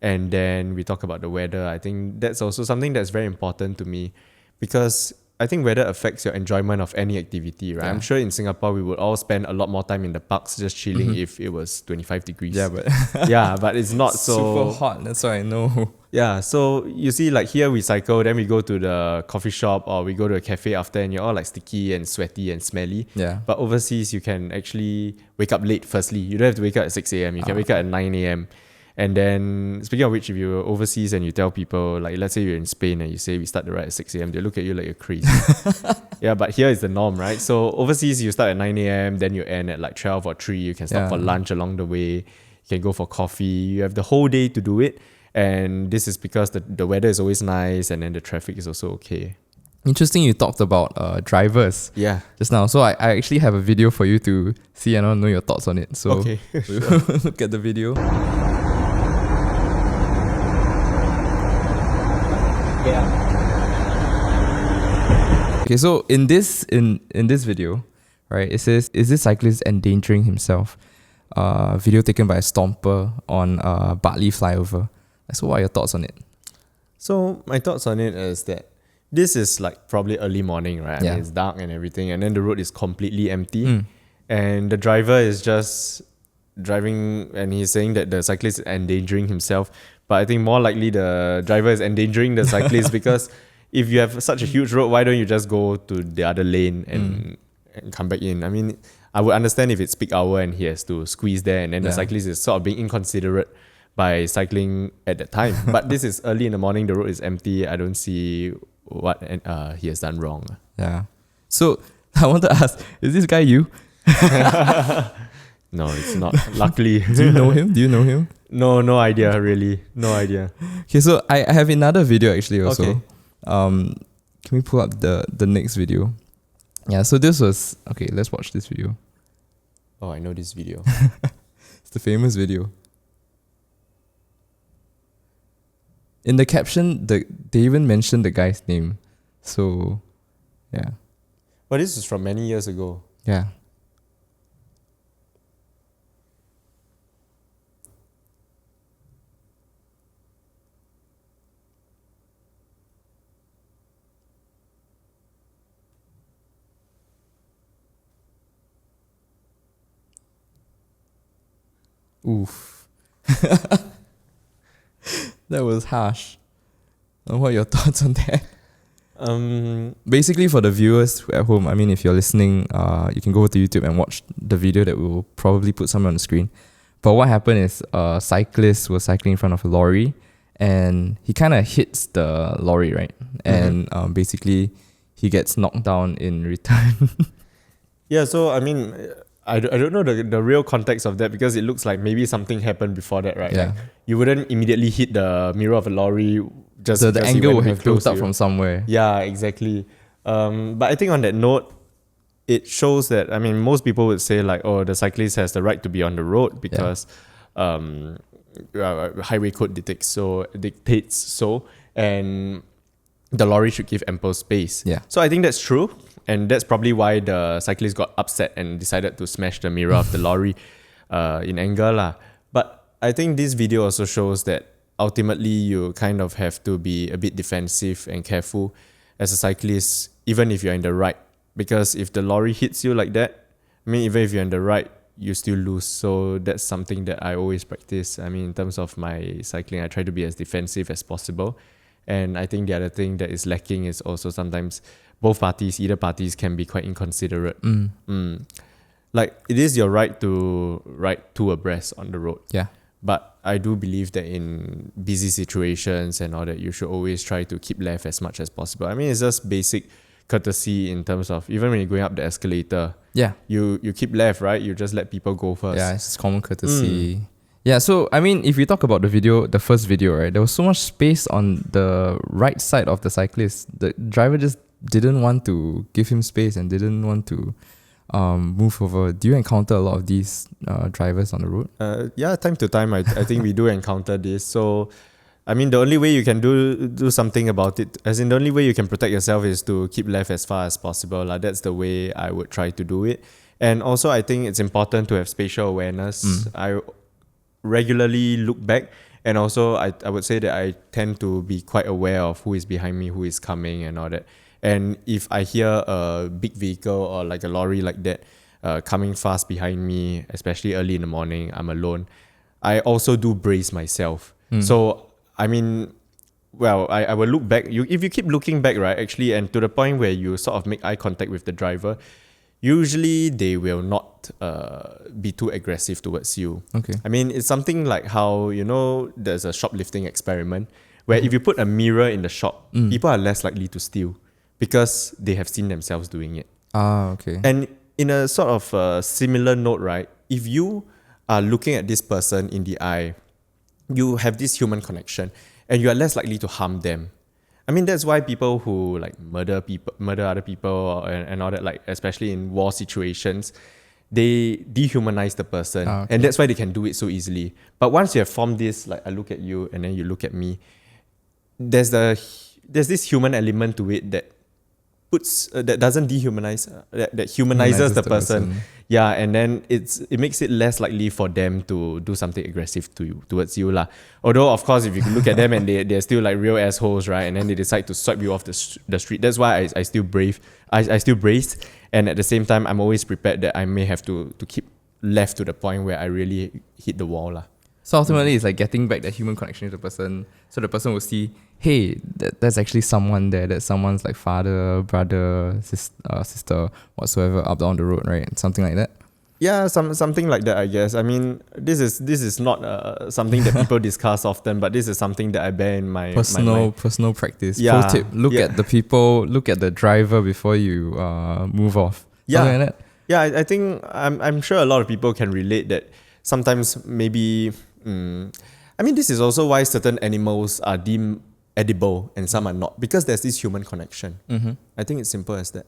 And then we talk about the weather. I think that's also something that's very important to me, because I think weather affects your enjoyment of any activity, right? Yeah. I'm sure in Singapore we would all spend a lot more time in the parks just chilling if it was 25 degrees. Yeah, but Yeah, but it's not so super hot. That's why I know. Yeah, so you see, like here we cycle, then we go to the coffee shop or we go to a cafe after, and you're all like sticky and sweaty and smelly. Yeah. But overseas, you can actually wake up late. Firstly, you don't have to wake up at 6 a.m. You can wake up at 9 a.m. And then, speaking of which, if you're overseas and you tell people, like let's say you're in Spain and you say we start the ride at 6 a.m., they look at you like you're crazy. Yeah, but here is the norm, right? So overseas, you start at 9 a.m., then you end at like 12 or 3. You can stop for lunch along the way. You can go for coffee. You have the whole day to do it. And this is because the weather is always nice and then the traffic is also okay. Interesting you talked about drivers Yeah. just now. So I actually have a video for you to see and I want to know your thoughts on it. So Okay. look at the video. Okay, so in this video, right, it says, is this cyclist endangering himself? Video taken by a stomper on Bartley flyover. So what are your thoughts on it? So my thoughts on it is that this is like probably early morning, right? I mean, it's dark and everything, and then the road is completely empty. And the driver is just driving and he's saying that the cyclist is endangering himself. But I think more likely the driver is endangering the cyclist because if you have such a huge road, why don't you just go to the other lane and come back in? I mean, I would understand if it's peak hour and he has to squeeze there and then the cyclist is sort of being inconsiderate by cycling at that time. But this is early in the morning, the road is empty. I don't see what he has done wrong. Yeah. So I want to ask, is this guy you? No, it's not. Luckily. Do you know him? Do you know him? No idea, really. No idea. Okay, so I have another video actually also. Okay. Can we pull up the next video? Yeah, so this was... Okay, let's watch this video. Oh, I know this video. It's the famous video. In the caption, they even mentioned the guy's name. So, yeah. Well, this is from many years ago. Yeah. Oof. That was harsh. What are your thoughts on that? Basically, for the viewers at home, I mean, if you're listening, you can go to YouTube and watch the video that we will probably put somewhere on the screen. But what happened is a cyclist was cycling in front of a lorry and he kind of hits the lorry, right? And basically, he gets knocked down in return. Yeah, so I mean, I don't know the real context of that because it looks like maybe something happened before that, right? Yeah. Like you wouldn't immediately hit the mirror of a lorry just The because he angle went would very have built close up to from you. somewhere. Yeah, exactly. But I think on that note, it shows that, I mean, most people would say like, oh, the cyclist has the right to be on the road because highway code dictates so, and the lorry should give ample space. Yeah. So I think that's true. And that's probably why the cyclist got upset and decided to smash the mirror of the lorry in anger lah. But I think this video also shows that ultimately you kind of have to be a bit defensive and careful as a cyclist, even if you're in the right. Because if the lorry hits you like that, I mean, even if you're in the right, you still lose. So that's something that I always practice. I mean, in terms of my cycling, I try to be as defensive as possible. And I think the other thing that is lacking is also sometimes either parties can be quite inconsiderate. Like, it is your right to ride two abreast on the road. Yeah. But I do believe that in busy situations and all that, you should always try to keep left as much as possible. I mean, it's just basic courtesy in terms of, even when you're going up the escalator, Yeah. you keep left, right? You just let people go first. Yeah, it's just common courtesy. Yeah, so I mean, if we talk about the first video, right, there was so much space on the right side of the cyclist. The driver just didn't want to give him space and didn't want to move over. Do you encounter a lot of these drivers on the road? Yeah, time to time, I think we do encounter this. So, I mean, the only way you can do something about it, as in the only way you can protect yourself is to keep left as far as possible. That's the way I would try to do it. And also, I think it's important to have spatial awareness. I regularly look back, and also I would say that I tend to be quite aware of who is behind me, who is coming and all that. And if I hear a big vehicle or like a lorry like that coming fast behind me, especially early in the morning, I'm alone, I also do brace myself. So, I mean, well, I will look back. If you keep looking back, right, actually, and to the point where you sort of make eye contact with the driver, usually they will not be too aggressive towards you. Okay. I mean, it's something like how, there's a shoplifting experiment where if you put a mirror in the shop, people are less likely to steal because they have seen themselves doing it. Ah, okay. And in a sort of similar note, right, if you are looking at this person in the eye, you have this human connection and you are less likely to harm them. I mean, that's why people who like murder other people and all that, like especially in war situations, they dehumanize the person. Okay. And that's why they can do it so easily. But once you have formed this, like I look at you and then you look at me, there's this human element to it that that doesn't dehumanize, that humanizes the person. Yeah, and then it makes it less likely for them to do something aggressive towards you lah. Although of course if you look at them and they're still like real assholes, right, and then they decide to swipe you off the street, that's why I still brace, and at the same time I'm always prepared that I may have to keep left to the point where I really hit the wall lah. So ultimately, it's like getting back that human connection to the person, so the person will see, hey, there's actually someone there. That's someone's like father, brother, sister, whatsoever up down the road, right? Something like that. Yeah, something like that, I guess. I mean, this is not something that people discuss often, but this is something that I bear in my personal practice. Yeah, pro tip: look at the people, look at the driver before you move off. Something like that. Yeah, I think I'm sure a lot of people can relate that sometimes maybe. I mean, this is also why certain animals are deemed edible and some are not, because there's this human connection. I think it's simple as that.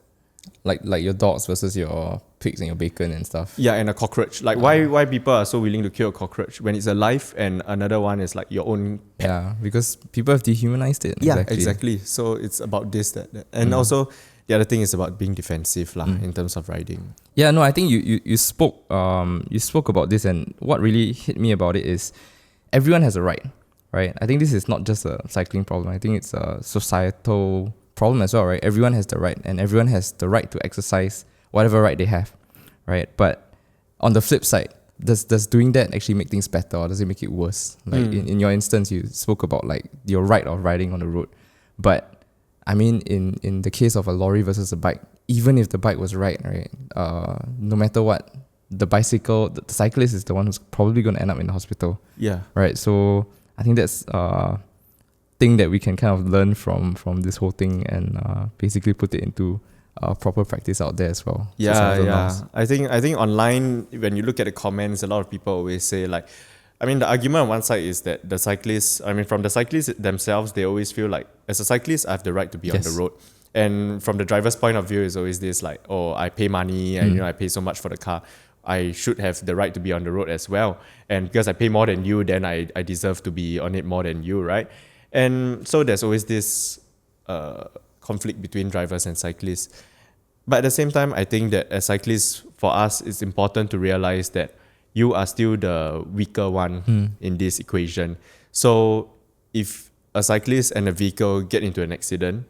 Like your dogs versus your pigs and your bacon and stuff. Yeah, and a cockroach. Like why people are so willing to kill a cockroach when it's alive and another one is like your own pet. Yeah, because people have dehumanized it. Yeah, exactly. So it's about this, that. And also the other thing is about being defensive in terms of riding. Yeah, no, I think you spoke about this, and what really hit me about it is everyone has a right? I think this is not just a cycling problem. I think it's a societal problem as well, right? Everyone has the right, and everyone has the right to exercise whatever right they have, right? But on the flip side, does doing that actually make things better, or does it make it worse? Like in your instance, you spoke about like your right of riding on the road, but I mean, in the case of a lorry versus a bike, even if the bike was right, no matter what, the cyclist is the one who's probably going to end up in the hospital. Yeah. Right. So I think that's thing that we can kind of learn from this whole thing and basically put it into proper practice out there as well. Yeah. I think online, when you look at the comments, a lot of people always say like, I mean, the argument on one side is that from the cyclists themselves, they always feel like, as a cyclist, I have the right to be on the road. And from the driver's point of view, it's always this like, oh, I pay money and I pay so much for the car. I should have the right to be on the road as well. And because I pay more than you, then I deserve to be on it more than you, right? And so there's always this conflict between drivers and cyclists. But at the same time, I think that as cyclists, for us, it's important to realize that you are still the weaker one in this equation. So if a cyclist and a vehicle get into an accident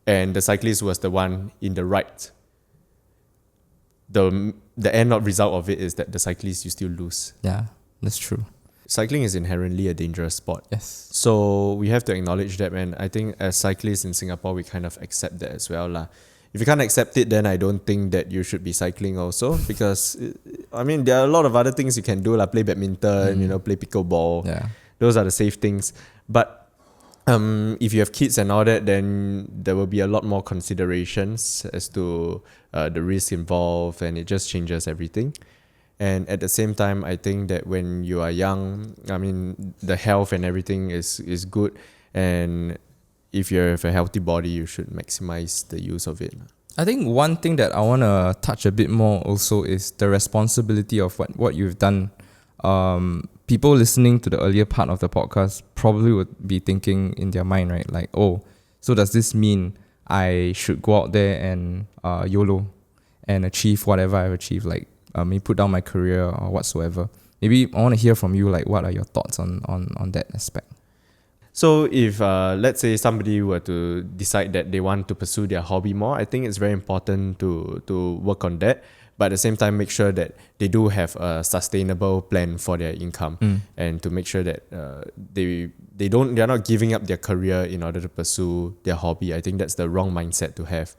and the cyclist was the one in the right, the end result of it is that the cyclist, you still lose. Yeah, that's true. Cycling is inherently a dangerous sport. Yes. So we have to acknowledge that, and I think as cyclists in Singapore, we kind of accept that as well lah. If you can't accept it, then I don't think that you should be cycling also, because I mean, there are a lot of other things you can do, like play badminton, play pickleball. Yeah. Those are the safe things. But if you have kids and all that, then there will be a lot more considerations as to the risk involved, and it just changes everything. And at the same time, I think that when you are young, I mean, the health and everything is good, and if you have a healthy body, you should maximize the use of it. I think one thing that I want to touch a bit more also is the responsibility of what you've done. People listening to the earlier part of the podcast probably would be thinking in their mind, right? Like, oh, so does this mean I should go out there and YOLO and achieve whatever I've achieved, like maybe put down my career or whatsoever? Maybe I want to hear from you, like, what are your thoughts on that aspect? So if let's say somebody were to decide that they want to pursue their hobby more, I think it's very important to work on that. But at the same time, make sure that they do have a sustainable plan for their income, and to make sure that they're not giving up their career in order to pursue their hobby. I think that's the wrong mindset to have.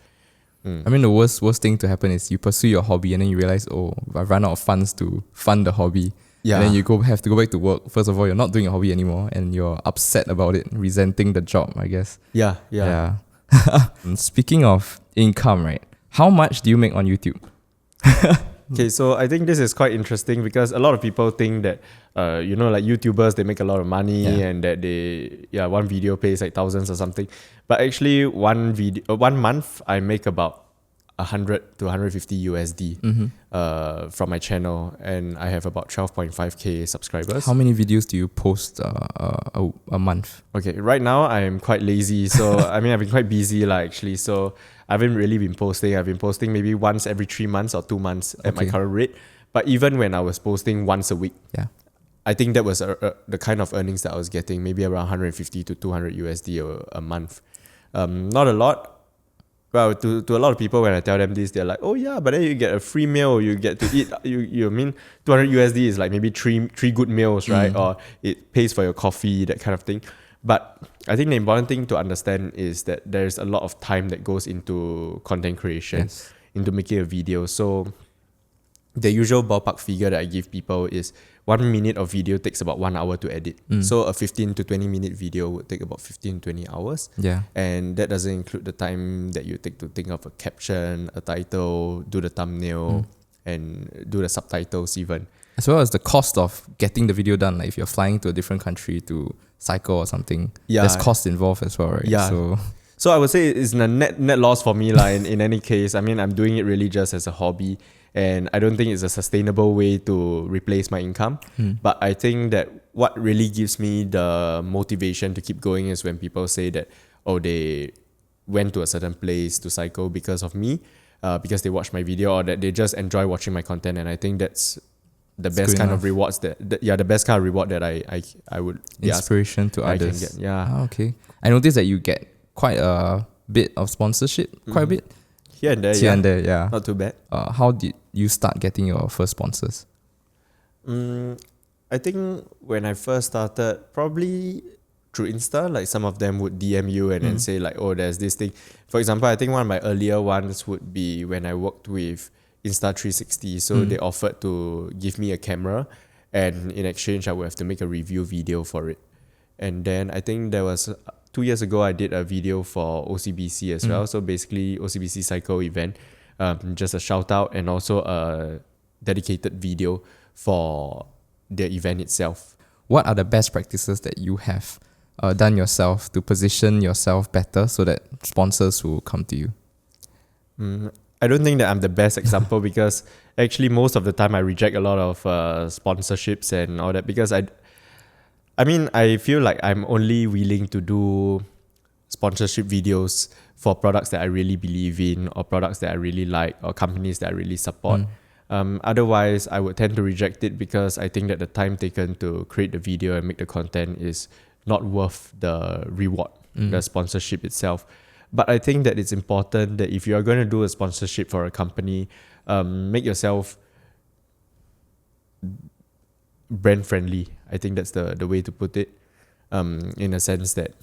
I mean, the worst thing to happen is you pursue your hobby and then you realize, oh, I've run out of funds to fund the hobby. Yeah. And then you have to go back to work. First of all, you're not doing your hobby anymore and you're upset about it, resenting the job, I guess. Yeah. Speaking of income, right? How much do you make on YouTube? Okay, so I think this is quite interesting because a lot of people think that, like YouTubers, they make a lot of money and that one video pays like thousands or something. But actually, one month, I make about 100 to 150 USD from my channel, and I have about 12.5k subscribers. How many videos do you post a month? Okay, right now I'm quite lazy, so I mean I've been quite busy actually, so I haven't really been posting. I've been posting maybe once every 3 months or 2 months at my current rate. But even when I was posting once a week, I think that was the kind of earnings that I was getting, maybe around 150 to 200 USD a month. Not a lot. Well, to a lot of people, when I tell them this, they're like, oh yeah, but then you get a free meal, you get to eat, you mean 200 USD is like maybe three good meals, right? Or it pays for your coffee, that kind of thing. But I think the important thing to understand is that there's a lot of time that goes into content creation, into making a video. So the usual ballpark figure that I give people is 1 minute of video takes about 1 hour to edit. So a 15 to 20 minute video would take about 15 to 20 hours. Yeah. And that doesn't include the time that you take to think of a caption, a title, do the thumbnail, and do the subtitles even. As well as the cost of getting the video done. Like if you're flying to a different country to cycle or something, there's cost involved as well, right? Yeah. So I would say it's a net loss for me in any case. I mean, I'm doing it really just as a hobby, and I don't think it's a sustainable way to replace my income. But I think that what really gives me the motivation to keep going is when people say that, oh, they went to a certain place to cycle because of me, because they watched my video, or that they just enjoy watching my content. And I think that's the best kind of rewards the best kind of reward that I would inspiration to others. I can get. Okay. I noticed that you get quite a bit of sponsorship, quite a bit. Here and there, yeah. Not too bad. How did you start getting your first sponsors? I think when I first started, probably through Insta, like some of them would DM you and then say like, oh, there's this thing. For example, I think one of my earlier ones would be when I worked with Insta360. So they offered to give me a camera, and in exchange I would have to make a review video for it. And then I think there was 2 years ago I did a video for OCBC as well. So basically OCBC cycle event, just a shout out and also a dedicated video for the event itself. What are the best practices that you have done yourself to position yourself better so that sponsors will come to you? I don't think that I'm the best example because actually most of the time I reject a lot of sponsorships and all that, because I feel like I'm only willing to do sponsorship videos for products that I really believe in, or products that I really like, or companies that I really support. Otherwise, I would tend to reject it because I think that the time taken to create the video and make the content is not worth the reward, the sponsorship itself. But I think that it's important that if you are going to do a sponsorship for a company, make yourself brand friendly. I think that's the way to put it, in a sense that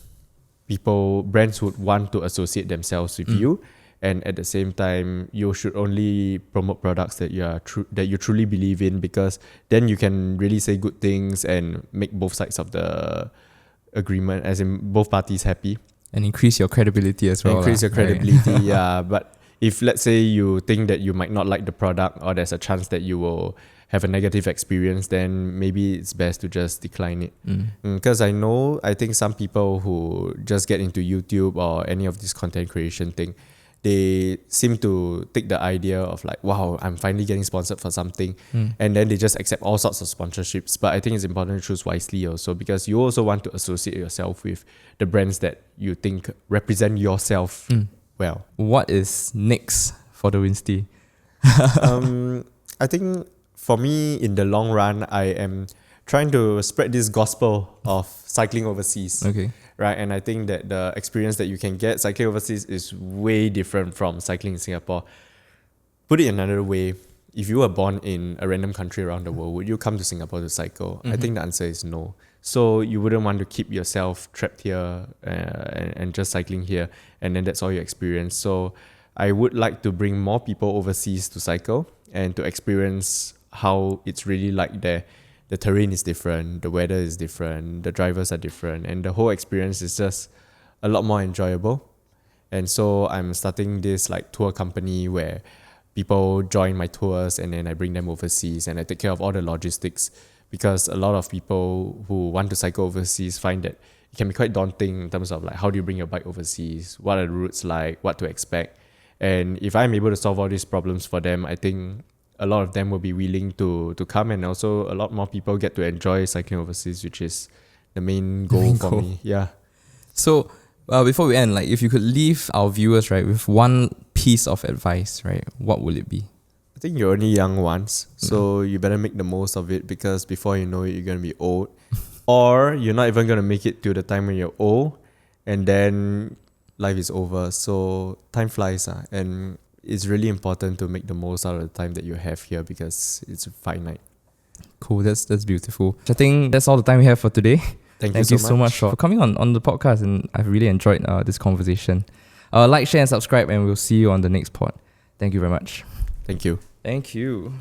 brands would want to associate themselves with you, and at the same time you should only promote products that you truly believe in, because then you can really say good things and make both sides of the agreement, as in both parties, happy. And increase your credibility as well. Increase your credibility, yeah. But if let's say you think that you might not like the product, or there's a chance that you will have a negative experience, then maybe it's best to just decline it. Because I think some people who just get into YouTube or any of this content creation thing, they seem to take the idea of like, wow, I'm finally getting sponsored for something, and then they just accept all sorts of sponsorships. But I think it's important to choose wisely also, because you also want to associate yourself with the brands that you think represent yourself well. What is next for the Winsty? I think for me, in the long run, I am trying to spread this gospel of cycling overseas. Okay. right? And I think that the experience that you can get cycling overseas is way different from cycling in Singapore. Put it another way, if you were born in a random country around the world, would you come to Singapore to cycle? I think the answer is no. So you wouldn't want to keep yourself trapped here and just cycling here, and then that's all you experience. So I would like to bring more people overseas to cycle and to experience how it's really like there. The terrain is different, the weather is different, the drivers are different, and the whole experience is just a lot more enjoyable. And so I'm starting this like tour company where people join my tours and then I bring them overseas and I take care of all the logistics, because a lot of people who want to cycle overseas find that it can be quite daunting in terms of like, how do you bring your bike overseas? What are the routes like? What to expect? And if I'm able to solve all these problems for them, I think a lot of them will be willing to come, and also a lot more people get to enjoy cycling overseas, which is the main goal for me. Yeah. So before we end, like if you could leave our viewers, right, with one piece of advice, right, what would it be? I think you're only young once, so you better make the most of it, because before you know it, you're going to be old. Or you're not even going to make it to the time when you're old, and then life is over. So time flies, and it's really important to make the most out of the time that you have here, because it's finite. Cool, that's beautiful. I think that's all the time we have for today. Thank you so much for coming on the podcast, and I've really enjoyed this conversation. Like, share, and subscribe, and we'll see you on the next pod. Thank you very much. Thank you. Thank you.